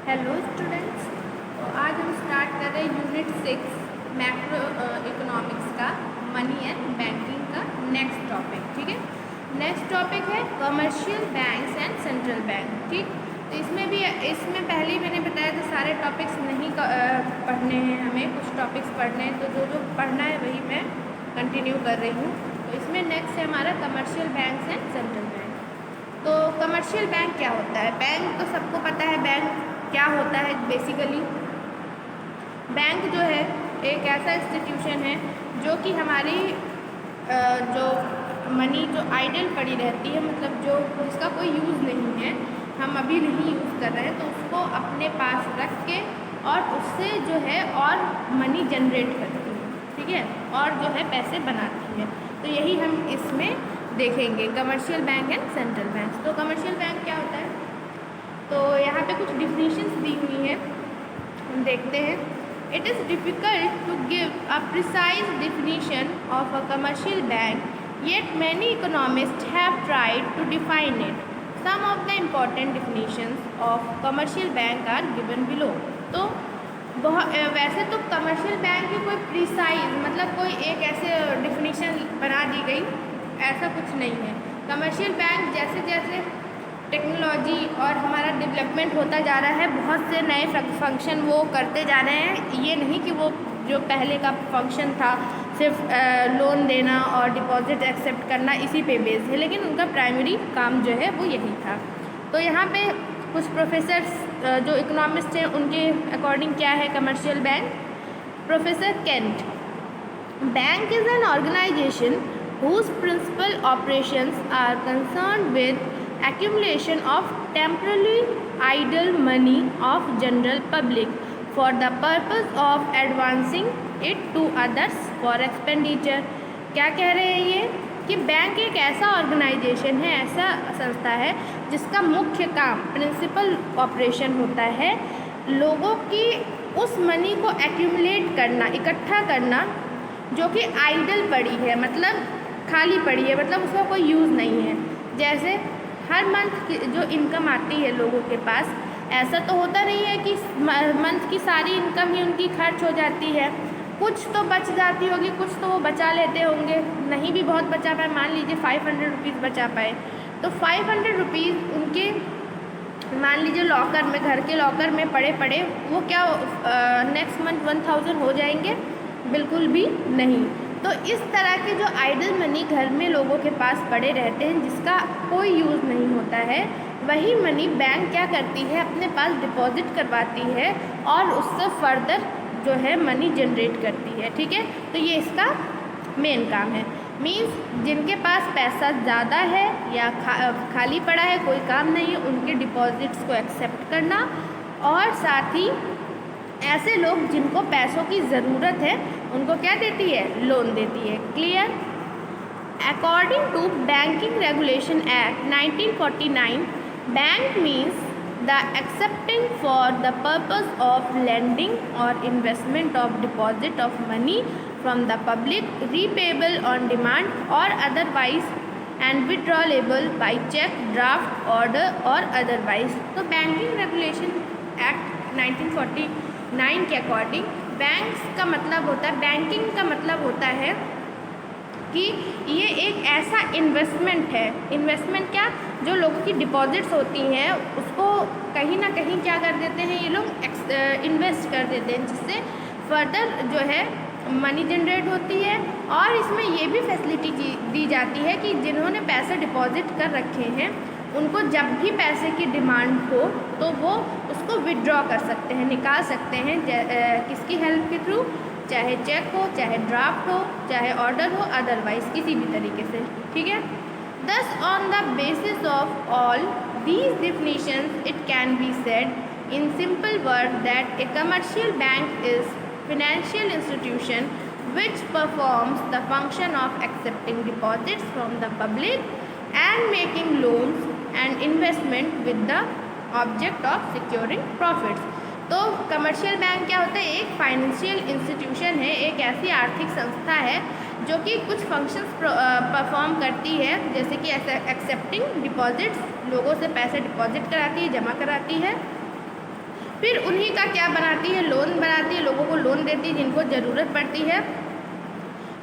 Hello students. तो आज हम स्टार्ट कर रहे हैं यूनिट 6 मैक्रो इकोनॉमिक्स का मनी एंड बैंकिंग का नेक्स्ट टॉपिक। ठीक है, नेक्स्ट टॉपिक है commercial banks and central bank. ठीक, तो इसमें पहले ही मैंने बताया था सारे टॉपिक्स नहीं पढ़ने हैं, हमें कुछ टॉपिक्स पढ़ने हैं, तो जो पढ़ना है वही मैं कंटिन्यू कर रही हूँ। तो इसमें नेक्स्ट है हमारा commercial banks and central bank. तो कमर्शियल बैंक क्या होता है? बैंक तो सबको पता है बैंक क्या होता है। बेसिकली बैंक जो है एक ऐसा इंस्टीट्यूशन है जो कि हमारी जो मनी जो आइडल पड़ी रहती है, मतलब जो जिसका कोई यूज़ नहीं है, हम अभी नहीं यूज़ कर रहे हैं, तो उसको अपने पास रख के और उससे जो है और मनी जनरेट करती है। ठीक है, और जो है पैसे बनाती है। तो यही हम इसमें देखेंगे, commercial bank and central bank. तो कमर्शियल बैंक क्या होता है? तो यहाँ पे कुछ डिफिनीशंस दी हुई हैं, हम देखते हैं। It is difficult to give a precise definition of a commercial bank, yet many economists have tried to define it. Some of the important definitions of commercial bank are given below. तो वैसे तो commercial bank की कोई precise मतलब कोई एक ऐसे definition बना दी गई, ऐसा कुछ नहीं है। कमर्शियल बैंक जैसे जैसे टेक्नोलॉजी और हमारा डेवलपमेंट होता जा रहा है, बहुत से नए फंक्शन वो करते जा रहे हैं। ये नहीं कि वो जो पहले का फंक्शन था सिर्फ लोन देना और डिपॉजिट एक्सेप्ट करना, इसी पे बेस है, लेकिन उनका प्राइमरी काम जो है वो यही था। तो यहाँ पे कुछ प्रोफेसर्स जो इकोनॉमिस्ट हैं उनके अकॉर्डिंग क्या है commercial bank? Professor Kent, bank is an organisation whose principal operations are concerned with accumulation of temporarily idle money of general public for the purpose of advancing it to others for expenditure। क्या कह रहे हैं ये कि bank एक ऐसा organisation है, ऐसा संस्था है जिसका मुख्य काम प्रिंसिपल ऑपरेशन होता है लोगों की उस मनी को एक्यूमुलेट करना, इकट्ठा करना जो कि आइडल पड़ी है, मतलब खाली पड़ी है, मतलब उसका कोई यूज़ नहीं है। जैसे हर मंथ की जो इनकम आती है लोगों के पास, ऐसा तो होता नहीं है कि मंथ की सारी इनकम ही उनकी खर्च हो जाती है, कुछ तो बच जाती होगी, कुछ तो वो बचा लेते होंगे, नहीं भी बहुत बचा पाए, मान लीजिए 500 रुपीज़ बचा पाए, तो 500 रुपीज़ उनके मान लीजिए लॉकर में, घर के लॉकर में पड़े पड़े, वो क्या नेक्स्ट मंथ 1000 हो जाएंगे? बिल्कुल भी नहीं। तो इस तरह के जो आइडल मनी घर में लोगों के पास पड़े रहते हैं जिसका कोई यूज़ नहीं होता है, वही मनी बैंक क्या करती है अपने पास डिपॉजिट करवाती है और उससे फर्दर जो है मनी जनरेट करती है। ठीक है, तो ये इसका मेन काम है। मीन्स जिनके पास पैसा ज़्यादा है या खाली पड़ा है, कोई काम नहीं है, उनके डिपॉजिट्स को एक्सेप्ट करना, और साथ ही ऐसे लोग जिनको पैसों की ज़रूरत है उनको क्या देती है? लोन देती है। Clear? According to banking regulation act 1949, bank means the accepting for the purpose of lending और investment of deposit of money from the public, repayable on demand और otherwise and withdrawable by cheque, draft, order और otherwise. तो banking regulation act 1949 के according banks का मतलब होता है, banking का मतलब होता है कि ये एक ऐसा इन्वेस्टमेंट है। इन्वेस्टमेंट क्या? जो लोगों की डिपॉजिट्स होती हैं उसको कहीं ना कहीं क्या कर देते हैं ये लोग? इन्वेस्ट कर देते हैं, जिससे फर्दर जो है मनी जनरेट होती है। और इसमें ये भी फैसिलिटी दी जाती है कि जिन्होंने पैसे डिपॉजिट कर रखे हैं उनको जब भी पैसे की डिमांड हो तो वो उसको विड्रॉ कर सकते हैं, निकाल सकते हैं। किसकी हेल्प के थ्रू? चाहे चेक हो, चाहे ड्राफ्ट हो, चाहे ऑर्डर हो, अदरवाइज किसी भी तरीके से। ठीक है, दस on the basis of all these definitions it can be said in simple word that A commercial bank is financial institution which performs the function of accepting deposits from the public and making loans and investment with the object of securing profits। तो commercial bank क्या होता है? एक financial institution है, एक ऐसी आर्थिक संस्था है जो कि कुछ फंक्शंस परफॉर्म करती है, जैसे कि एक्सेप्टिंग डिपॉजिट्स, लोगों से पैसे डिपॉजिट कराती है, जमा कराती है, फिर उन्हीं का क्या बनाती है, लोन बनाती है, लोगों को लोन देती है जिनको ज़रूरत पड़ती है।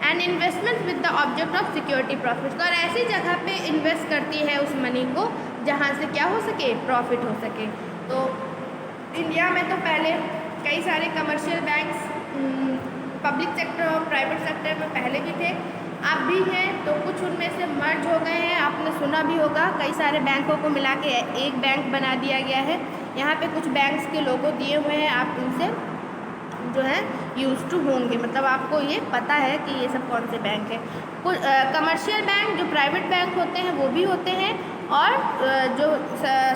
And investment with the object of security profit, और ऐसी जगह पे इन्वेस्ट करती है उस मनी को जहाँ से क्या हो सके, प्रॉफिट हो सके। तो इंडिया में तो पहले कई सारे कमर्शियल बैंक्स पब्लिक सेक्टर और प्राइवेट सेक्टर में पहले भी थे, अब भी हैं, तो कुछ उनमें से मर्ज हो गए हैं। आपने सुना भी होगा कई सारे बैंकों को मिला के एक बैंक बना दिया गया है। यहाँ पे कुछ बैंक्स के लोगो दिए हुए हैं, आप उनसे जो है यूज़ टू होंगे, मतलब आपको ये पता है कि ये सब कौन से बैंक है। कुछ कमर्शियल बैंक जो प्राइवेट बैंक होते हैं वो भी होते हैं, और जो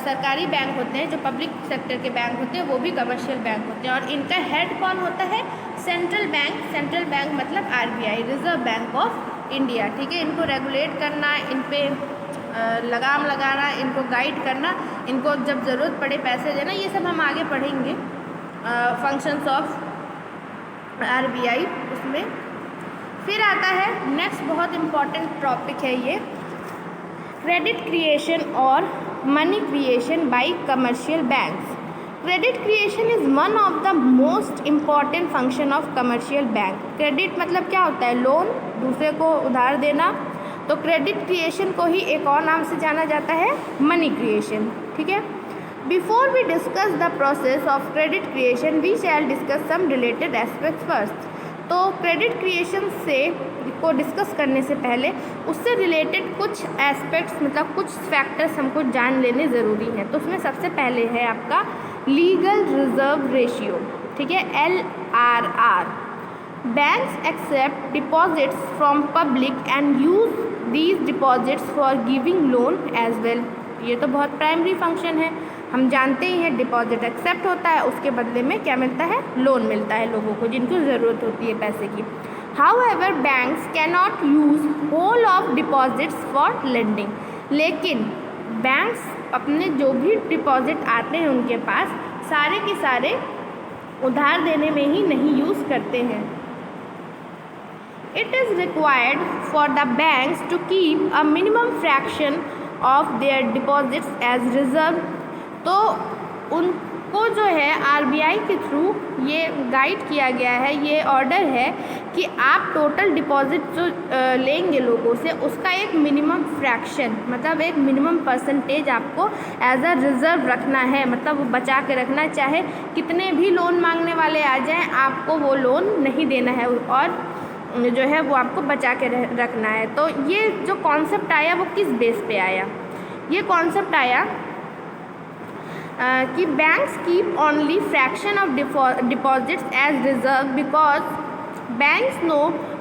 सरकारी बैंक होते हैं, जो पब्लिक सेक्टर के बैंक होते हैं, वो भी कमर्शियल बैंक होते हैं। और इनका हेड कौन होता है, सेंट्रल बैंक। सेंट्रल बैंक मतलब RBI, reserve bank of India, ठीक है। इनको रेगुलेट करना, इन पे लगाम लगाना, इनको गाइड करना, इनको जब ज़रूरत पड़े पैसे देना, ये सब हम आगे पढ़ेंगे फंक्शंस ऑफ RBI उसमें। फिर आता है नेक्स्ट बहुत इम्पॉर्टेंट टॉपिक है ये, क्रेडिट क्रिएशन और money creation bye commercial banks. Credit creation is one of the most important function of commercial bank. Credit मतलब क्या होता है, लोन, दूसरे को उधार देना। तो क्रेडिट क्रिएशन को ही एक और नाम से जाना जाता है मनी क्रिएशन, ठीक है। Before we discuss the process of credit creation we shall discuss some related aspects first. तो क्रेडिट क्रिएशन से को डिस्कस करने से पहले उससे रिलेटेड कुछ एस्पेक्ट्स, मतलब कुछ फैक्टर्स हमको जान लेने ज़रूरी हैं। तो उसमें सबसे पहले है आपका लीगल रिजर्व रेशियो, ठीक है, LRR। Banks accept deposits from public and use these deposits for giving loan as well. ये तो बहुत प्राइमरी फंक्शन है, हम जानते ही हैं। डिपॉजिट एक्सेप्ट होता है, उसके बदले में क्या मिलता है, लोन मिलता है लोगों को जिनको ज़रूरत होती है पैसे की। However, banks cannot use whole of deposits for lending। लेकिन बैंक्स अपने जो भी डिपॉजिट आते हैं उनके पास, सारे के सारे उधार देने में ही नहीं यूज़ करते हैं। It is required for the banks to keep a minimum fraction of their deposits as reserve। तो उनको जो है RBI के थ्रू ये गाइड किया गया है, ये ऑर्डर है कि आप टोटल डिपॉजिट जो लेंगे लोगों से, उसका एक मिनिमम फ्रैक्शन, मतलब एक मिनिमम परसेंटेज आपको एज अ रिज़र्व रखना है, मतलब वो बचा के रखना। चाहे कितने भी लोन मांगने वाले आ जाएं, आपको वो लोन नहीं देना है और जो है वो आपको बचा के रखना है। तो ये जो कॉन्सेप्ट आया वो किस बेस पे आया, ये कॉन्सेप्ट आया कि banks keep only fraction of deposits as reserve because banks know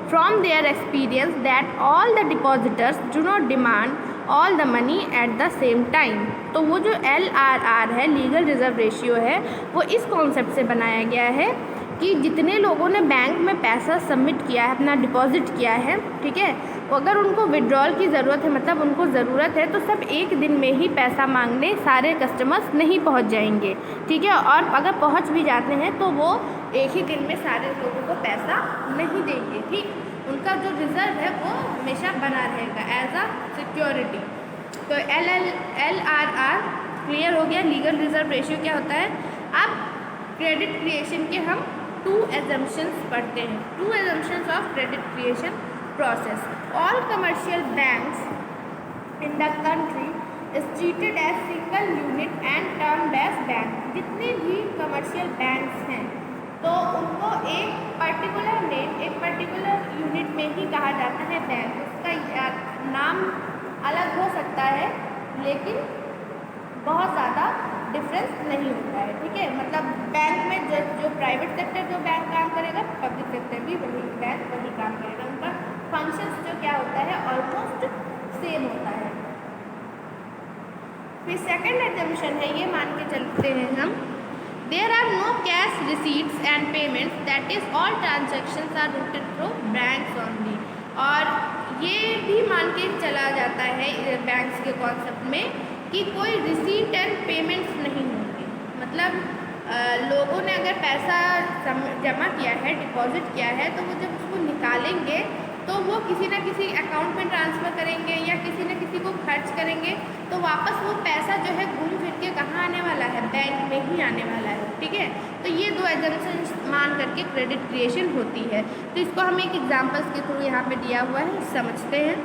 from their experience that all the depositors do not demand all the money at the same time. तो वो जो LRR है, legal reserve ratio है, वो इस concept से बनाया गया है कि जितने लोगों ने बैंक में पैसा सबमिट किया है, अपना डिपॉजिट किया है, ठीक है, अगर उनको विड्रॉल की ज़रूरत है, मतलब उनको ज़रूरत है, तो सब एक दिन में ही पैसा मांगने सारे कस्टमर्स नहीं पहुंच जाएंगे, ठीक है। और अगर पहुंच भी जाते हैं तो वो एक ही दिन में सारे लोगों को पैसा नहीं देंगे, ठीक। उनका जो रिज़र्व है वो हमेशा बना रहेगा एज अ सिक्योरिटी। तो LRR क्लियर हो गया, लीगल रिजर्व रेशियो क्या होता है। अब क्रेडिट क्रिएशन के हम 2 एजम्पशंस पढ़ते हैं, 2 assumptions of credit creation process. All commercial banks in the country is treated as single unit and termed as bank. जितने भी कमर्शियल बैंक्स हैं तो उनको एक पर्टिकुलर नेम, एक पर्टिकुलर यूनिट में ही कहा जाता है बैंक। उसका नाम अलग हो सकता है लेकिन बहुत ज़्यादा डिफरेंस नहीं होता है, ठीक है। मतलब बैंक में जो प्राइवेट सेक्टर जो बैंक काम करेगा, पब्लिक सेक्टर भी वही बैंक वही काम करेगा। उनका फंक्शंस जो क्या होता है ऑलमोस्ट सेम होता है। फिर सेकंड एजम्पशन है, ये मान के चलते हैं हम, there are no cash receipts and payments, that is all transactions are routed through banks only. और ये भी मान के चला जाता है बैंक्स के कॉन्सेप्ट में कि कोई रिसीट एंड पेमेंट्स नहीं होंगे। मतलब लोगों ने अगर पैसा जमा किया है, डिपॉजिट किया है, तो वो जब उसको निकालेंगे तो वो किसी न किसी अकाउंट में ट्रांसफ़र करेंगे या किसी न किसी को खर्च करेंगे, तो वापस वो पैसा जो है घूम फिर के कहाँ आने वाला है, बैंक में ही आने वाला है, ठीक है। तो ये दो एजम्पशन मान करके क्रेडिट क्रिएशन होती है। तो इसको हम एक एग्जाम्पल्स के थ्रू यहाँ पे दिया हुआ है, समझते हैं।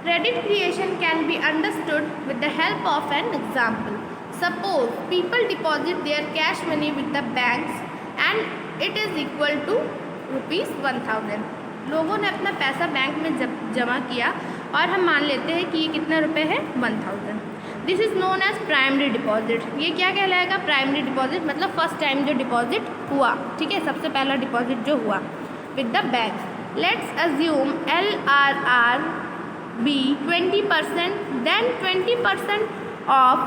Credit creation can be understood with the help of an example. Suppose people deposit their cash money with the banks and it is equal to ₹1000। लोगों ने अपना पैसा बैंक में जमा किया और हम मान लेते हैं कि ये कितना रुपए है, 1000। This is known as primary deposit. ये क्या कहलाएगा, प्राइमरी डिपॉजिट, मतलब फर्स्ट टाइम जो डिपॉजिट हुआ, ठीक है, सबसे पहला डिपॉजिट जो हुआ with the bank. Let's assume LRR be 20%, then 20% of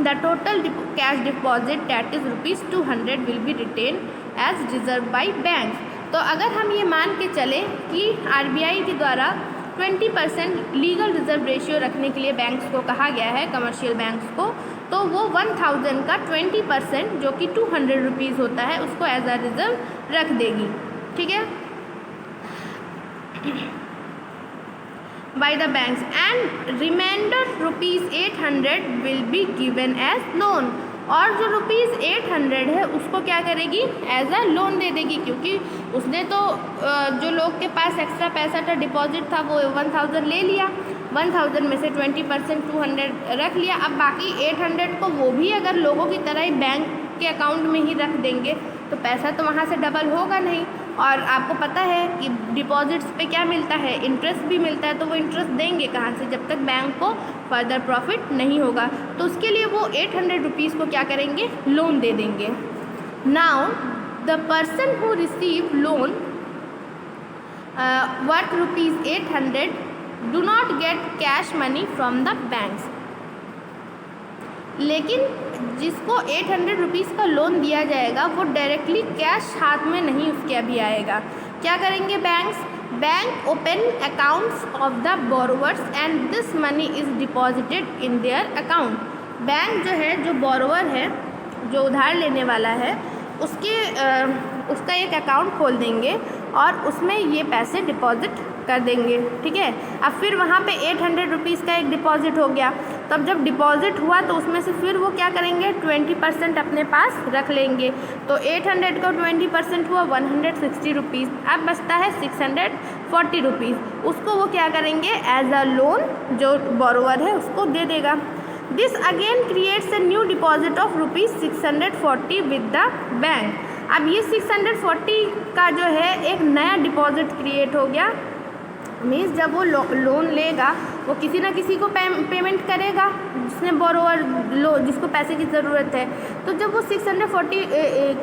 the total cash deposit, that is ₹200 will be retained as reserve by banks। तो अगर हम ये मान के चले कि RBI के द्वारा 20% लीगल रिजर्व रेशियो रखने के लिए बैंक्स को कहा गया है, कमर्शियल बैंक्स को, तो वो 1000 का 20% जो कि ₹200 होता है उसको एज अ रिजर्व रख देगी, ठीक है, by the banks, and remainder ₹800 will be given as loan। और जो ₹800 है उसको क्या करेगी, एज अ लोन दे देगी, क्योंकि उसने तो जो लोग के पास एक्स्ट्रा पैसा था, डिपॉजिट था, वो 1000 ले लिया, 1000 में से 20% 200 रख लिया। अब बाकी 800 को वो भी अगर लोगों की तरह ही बैंक के अकाउंट में ही रख देंगे तो पैसा तो वहाँ से डबल होगा नहीं। और आपको पता है कि डिपॉजिट्स पे क्या मिलता है, इंटरेस्ट भी मिलता है, तो वो इंटरेस्ट देंगे कहाँ से, जब तक बैंक को फर्दर प्रॉफिट नहीं होगा। तो उसके लिए वो ₹800 को क्या करेंगे, लोन दे देंगे। Now the person who receive loan worth ₹800 do not gate cash money from the banks. लेकिन जिसको ₹800 का लोन दिया जाएगा वो डायरेक्टली कैश हाथ में नहीं उसके अभी आएगा। क्या करेंगे banks, bank open accounts of the borrowers and this money is deposited in their account. Bank जो है, जो बोरोवर है, जो उधार लेने वाला है, उसका एक अकाउंट खोल देंगे और उसमें ये पैसे डिपॉजिट कर देंगे, ठीक है। अब फिर वहाँ पे ₹800 का एक डिपॉजिट हो गया, तब जब डिपॉजिट हुआ तो उसमें से फिर वो क्या करेंगे, 20% अपने पास रख लेंगे। तो 800 का 20% हुआ ₹160। अब बचता है ₹640। उसको वो क्या करेंगे, एज अ लोन जो बोरोवर है उसको दे देगा। This again creates a new deposit of ₹640 with the bank. अब ये 640 का जो है एक नया डिपॉजिट क्रिएट हो गया। मीन्स जब वो लोन लेगा वो किसी ना किसी को पेमेंट करेगा, जिसने बोरोवर जिसको पैसे की ज़रूरत है। तो जब वो 640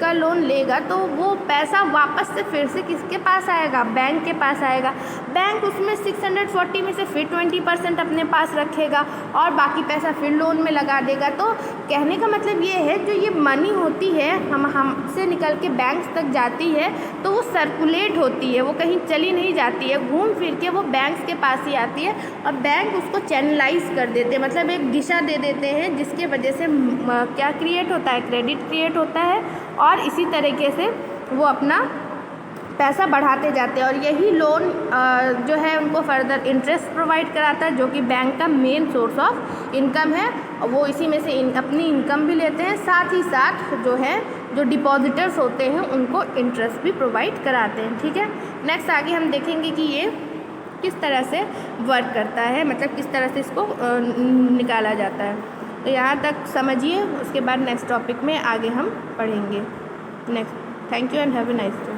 का लोन लेगा तो वो पैसा वापस से फिर से किसके पास आएगा, बैंक के पास आएगा। बैंक उसमें 640 में से फिर 20% अपने पास रखेगा और बाकी पैसा फिर लोन में लगा देगा। तो कहने का मतलब ये है, जो ये मनी होती है हमसे निकल के बैंक तक जाती है तो वो सर्कुलेट होती है, वो कहीं चली नहीं जाती है, घूम फिर के वो बैंक्स के पास ही आती है और बैंक उसको चैनलाइज कर देते हैं, मतलब एक दिशा दे देते हैं, जिसके वजह से क्या क्रिएट होता है, क्रेडिट क्रिएट होता है और इसी तरीके से वो अपना पैसा बढ़ाते जाते हैं। और यही लोन जो है उनको फर्दर इंटरेस्ट प्रोवाइड कराता है, जो कि बैंक का मेन सोर्स ऑफ इनकम है। वो इसी में से अपनी इनकम भी लेते हैं, साथ ही साथ जो है जो डिपॉजिटर्स होते हैं उनको इंटरेस्ट भी प्रोवाइड कराते हैं, ठीक है। नेक्स्ट आगे हम देखेंगे कि ये किस तरह से वर्क करता है, मतलब किस तरह से इसको निकाला जाता है। तो यहाँ तक समझिए, उसके बाद नेक्स्ट टॉपिक में आगे हम पढ़ेंगे। Next, thank you and have a nice day.